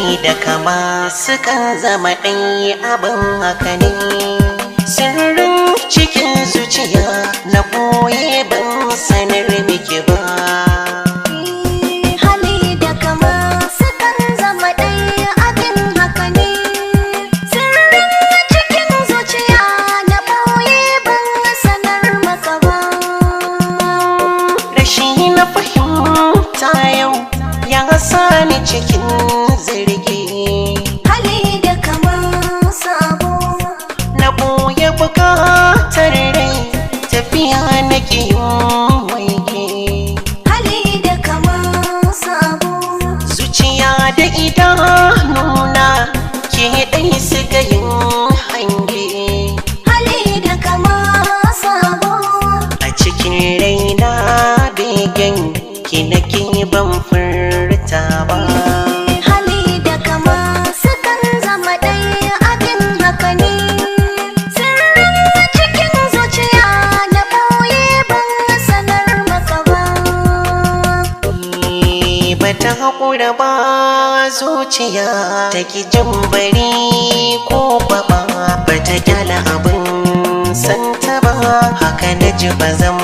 hali da kama sukan zama ɗaya abin haka ne. Sirrin cikin zuciya na ɓoye ban sanar miki ba. Hali da kama sukan zama ɗaya abin haka ne. Sirrin cikin zuciya na ɓoye ban sanar maka ba. Rashi na fahimta yau ya sani cikin zargi. Hali da kama sabo Na ɓoye bukatar rai tafiya nake yin waige. hali da kama sabo Zuciya da idanuna ke ɗai suka yin hange. hali da kama sabo A cikin raina begen ki nake ban furta ba. hali da kama sukan zama ɗaya abin haka ne. Sirrin cikin zuciya na ɓoye ban sanar maka ba. Bata haƙura ba zuciya ta ki jin bari ko baba, bata kyala abin santa ba, haka na ji ba zan